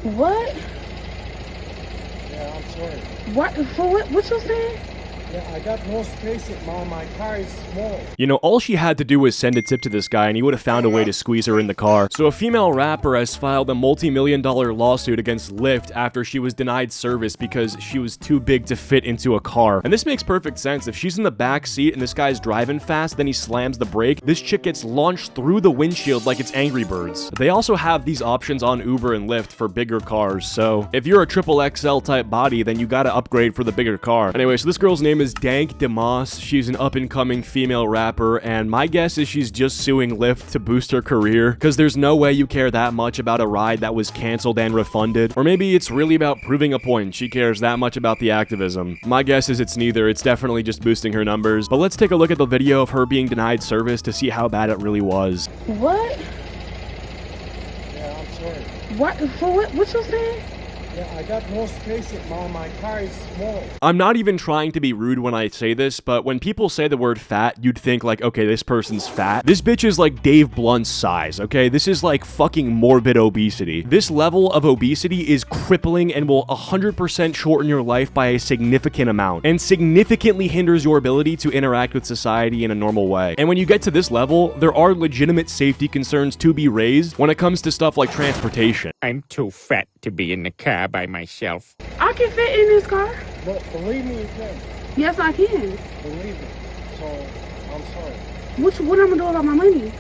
What? Yeah, I'm sorry. What? For what? What you saying? Yeah, I got no space. My car is small. You know, all she had to do was send a tip to this guy and he would have found a way to squeeze her in the car. So a female rapper has filed a multi-million-dollar lawsuit against Lyft after she was denied service because she was too big to fit into a car. And this makes perfect sense. If she's in the back seat and this guy's driving fast, then he slams the brake, this chick gets launched through the windshield like it's Angry Birds. They also have these options on Uber and Lyft for bigger cars. So if you're a triple XL type body, then you gotta upgrade for the bigger car. Anyway, so this girl's name is Dank Demas. She's an up-and-coming female rapper, and my guess is she's just suing Lyft to boost her career, because there's no way you care that much about a ride that was canceled and refunded. Or maybe it's really about proving a point. She cares that much about the activism. My guess is it's neither. It's definitely just boosting her numbers. But let's take a look at the video of her being denied service to see how bad it really was. What? Yeah, I'm sorry. What? For what? What you saying? Yeah, I got no space. My car is small. I'm not even trying to be rude when I say this, but when people say the word fat, you'd think like, okay, this person's fat. This bitch is like Dave Blunt's size, okay? This is like fucking morbid obesity. This level of obesity is crippling and will 100% shorten your life by a significant amount, and significantly hinders your ability to interact with society in a normal way. And when you get to this level, there are legitimate safety concerns to be raised when it comes to stuff like transportation. I'm too fat to be in the car by myself. I can fit in this car. But believe me, you can. Yes, I can. Believe me. So, I'm sorry. What I'm gonna do about my money?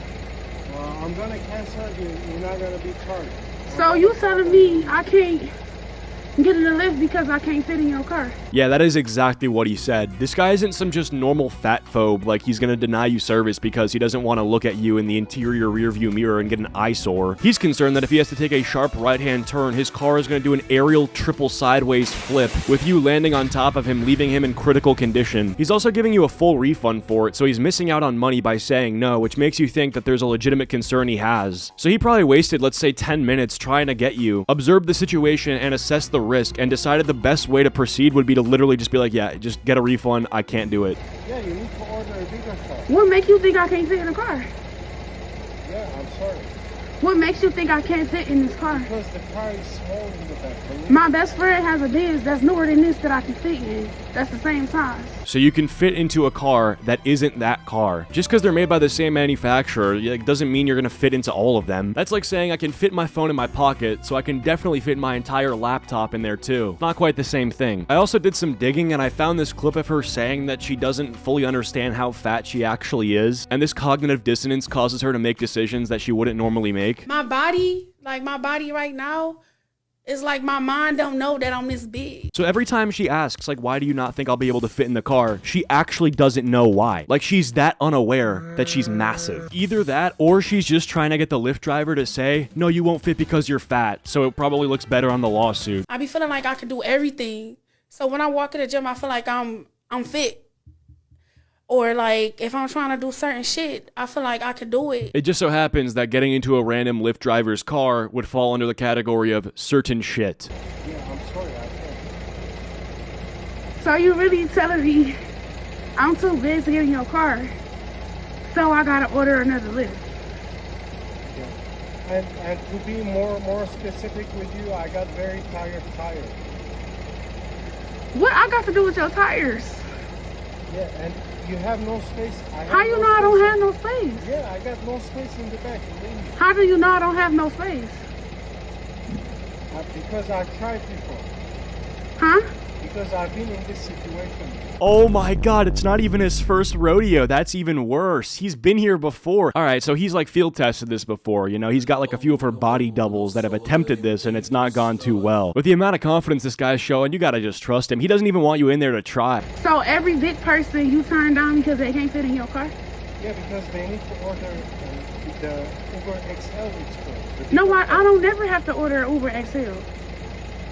I'm gonna cancel you. You're not gonna be charged. So you telling me I can't get in the Lyft because I can't fit in your car? Yeah, that is exactly what he said. This guy isn't some just normal fat phobe, like he's gonna deny you service because he doesn't want to look at you in the interior rearview mirror and get an eyesore. He's concerned that if he has to take a sharp right-hand turn, his car is gonna do an aerial triple sideways flip, with you landing on top of him, leaving him in critical condition. He's also giving you a full refund for it, so he's missing out on money by saying no, which makes you think that there's a legitimate concern he has. So he probably wasted, let's say, 10 minutes trying to get you, observed the situation and assessed the risk, and decided the best way to proceed would be to literally just be like, yeah, just get a refund, I can't do it. Yeah, you need to order a bigger car. What makes you think I can't fit in the car? Yeah, I'm sorry. What makes you think I can't fit in this car? Because the car is small in the back. Believe My best friend has a Benz that's newer than this that I can fit in. That's the same size. So you can fit into a car that isn't that car. Just because they're made by the same manufacturer, it doesn't mean you're gonna fit into all of them. That's like saying I can fit my phone in my pocket, so I can definitely fit my entire laptop in there too. Not quite the same thing. I also did some digging and I found this clip of her saying that she doesn't fully understand how fat she actually is, and this cognitive dissonance causes her to make decisions that she wouldn't normally make. My body right now, it's like my mind don't know that I'm this big. So every time she asks, like, why do you not think I'll be able to fit in the car? She actually doesn't know why. Like, she's that unaware that she's massive. Either that, or she's just trying to get the Lyft driver to say, no, you won't fit because you're fat. So it probably looks better on the lawsuit. I be feeling like I can do everything. So when I walk in the gym, I feel like I'm fit. Or like, if I'm trying to do certain shit, I feel like I could do it. It just so happens that getting into a random Lyft driver's car would fall under the category of certain shit. Yeah, I'm sorry, I can't. So you really telling me I'm too big to get in your car, so I gotta order another Lyft? Yeah. And to be more specific with you, I got very tired tires. What I got to do with your tires? Yeah, and you have no space. How you know I don't have no space? Yeah, I got no space in the back. Believe me. How do you know I don't have no space? Because I've tried before. Huh? Because I've been in this situation. Oh my god, it's not even his first rodeo. That's even worse. He's been here before. Alright, so he's like field tested this before, you know? He's got like a few of her body doubles that have attempted this and it's not gone too well. With the amount of confidence this guy's showing, you gotta just trust him. He doesn't even want you in there to try. So every big person you turn down because they can't fit in your car? Yeah, because they need to order the Uber XL it's called. No, I don't never have to order Uber XL.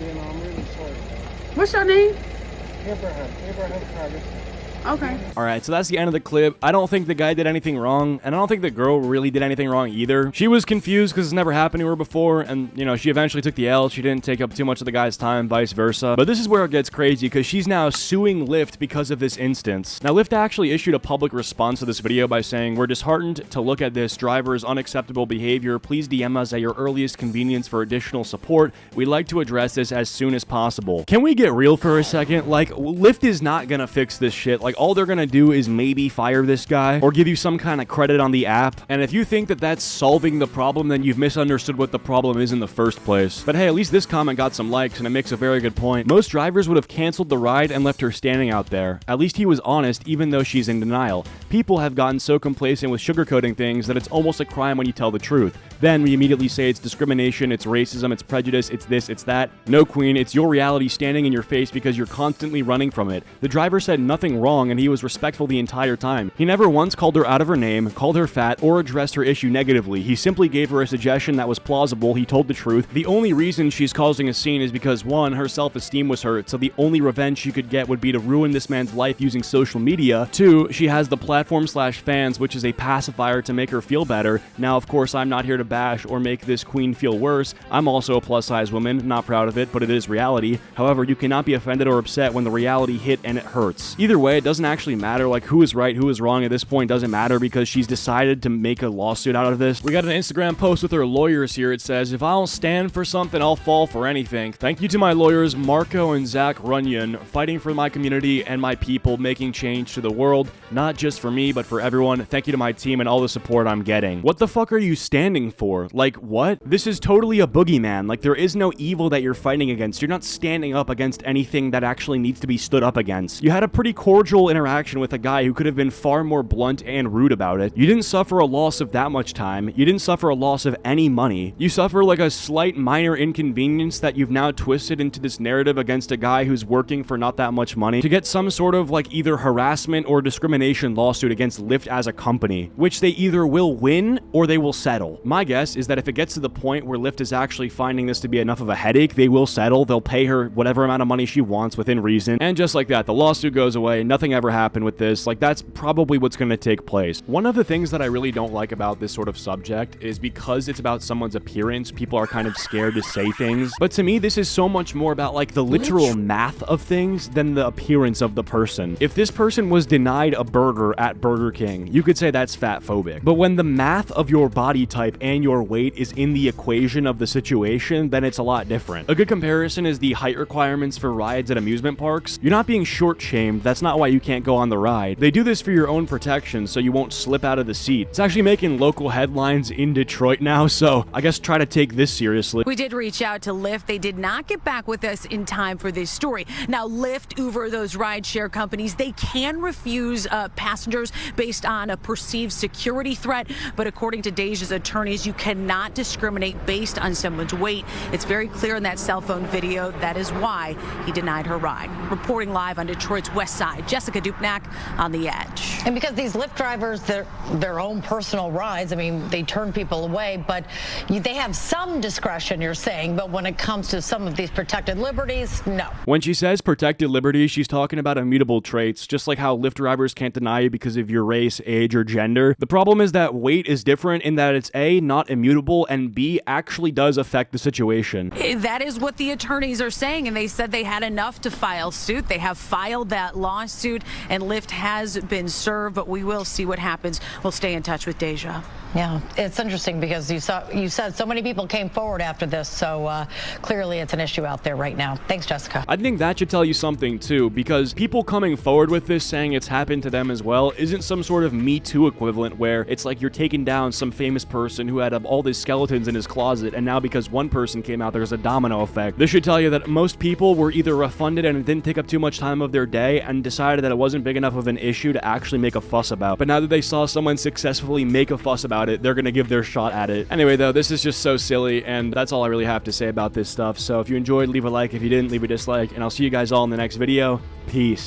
Then I'm really sorry. What's your name? Abraham Travis. Okay. Alright, so that's the end of the clip. I don't think the guy did anything wrong, and I don't think the girl really did anything wrong either. She was confused because it's never happened to her before, and, you know, she eventually took the L. She didn't take up too much of the guy's time, vice versa. But this is where it gets crazy, because she's now suing Lyft because of this instance. Now, Lyft actually issued a public response to this video by saying, "We're disheartened to look at this driver's unacceptable behavior. Please DM us at your earliest convenience for additional support. We'd like to address this as soon as possible." Can we get real for a second? Like, Lyft is not gonna fix this shit. Like, all they're gonna do is maybe fire this guy or give you some kind of credit on the app. And if you think that that's solving the problem, then you've misunderstood what the problem is in the first place. But hey, at least this comment got some likes, and it makes a very good point. Most drivers would have canceled the ride and left her standing out there. At least he was honest, even though she's in denial. People have gotten so complacent with sugarcoating things that it's almost a crime when you tell the truth. Then we immediately say it's discrimination, it's racism, it's prejudice, it's this, it's that. No, queen, it's your reality standing in your face because you're constantly running from it. The driver said nothing wrong, and he was respectful the entire time. He never once called her out of her name, called her fat, or addressed her issue negatively. He simply gave her a suggestion that was plausible. He told the truth. The only reason she's causing a scene is because, one, her self-esteem was hurt, so the only revenge she could get would be to ruin this man's life using social media. Two, she has the platform/fans, which is a pacifier to make her feel better. Now, of course, I'm not here to bash or make this queen feel worse. I'm also a plus-size woman, not proud of it, but it is reality. However, you cannot be offended or upset when the reality hit and it hurts. Either way, it doesn't actually matter, like, who is right, who is wrong at this point doesn't matter because she's decided to make a lawsuit out of this. We got an Instagram post with her lawyers here. It says, "If I'll stand for something, I'll fall for anything. Thank you to my lawyers, Marco and Zach Runyon, fighting for my community and my people, making change to the world, not just for me, but for everyone. Thank you to my team and all the support I'm getting." What the fuck are you standing for? Like, what? This is totally a boogeyman. Like, there is no evil that you're fighting against. You're not standing up against anything that actually needs to be stood up against. You had a pretty cordial interaction with a guy who could have been far more blunt and rude about it. You didn't suffer a loss of that much time. You didn't suffer a loss of any money. You suffer like a slight minor inconvenience that you've now twisted into this narrative against a guy who's working for not that much money to get some sort of like either harassment or discrimination lawsuit against Lyft as a company, which they either will win or they will settle. My guess is that if it gets to the point where Lyft is actually finding this to be enough of a headache, they will settle. They'll pay her whatever amount of money she wants within reason. And just like that, the lawsuit goes away. Nothing ever happened with this. Like, that's probably what's going to take place. One of the things that I really don't like about this sort of subject is because it's about someone's appearance, people are kind of scared to say things. But to me, this is so much more about like the literal math of things than the appearance of the person. If this person was denied a burger at Burger King, you could say that's fat phobic. But when the math of your body type and your weight is in the equation of the situation, then it's a lot different. A good comparison is the height requirements for rides at amusement parks. You're not being short-shamed. That's not why you can't go on the ride. They do this for your own protection so you won't slip out of the seat. It's actually making local headlines in Detroit now, so I guess try to take this seriously. We did reach out to Lyft. They did not get back with us in time for this story. Now, Lyft, Uber, those rideshare companies, they can refuse passengers based on a perceived security threat. But according to Deja's attorneys, you cannot discriminate based on someone's weight. It's very clear in that cell phone video. That is why he denied her ride. Reporting live on Detroit's west side, Jessica Dupnack on The Edge. And because these Lyft drivers, they're their own personal rides, I mean, they turn people away, but they have some discretion, you're saying. But when it comes to some of these protected liberties, no. When she says protected liberties, she's talking about immutable traits, just like how Lyft drivers can't deny you because of your race, age, or gender. The problem is that weight is different in that it's A, not immutable, and B, actually does affect the situation. That is what the attorneys are saying, and they said they had enough to file suit. They have filed that lawsuit, and Lyft has been served, but we will see what happens. We'll stay in touch with Deja. Yeah, it's interesting because you said so many people came forward after this, so clearly it's an issue out there right now. Thanks, Jessica. I think that should tell you something too, because people coming forward with this saying it's happened to them as well isn't some sort of Me Too equivalent where it's like you're taking down some famous person who had all these skeletons in his closet, and now because one person came out, there's a domino effect. This should tell you that most people were either refunded and it didn't take up too much time of their day and decided that it wasn't big enough of an issue to actually make a fuss about. But now that they saw someone successfully make a fuss about it, they're gonna give their shot at it. Anyway though, this is just so silly, and that's all I really have to say about this stuff. So if you enjoyed, leave a like. If you didn't, leave a dislike, and I'll see you guys all in the next video. Peace.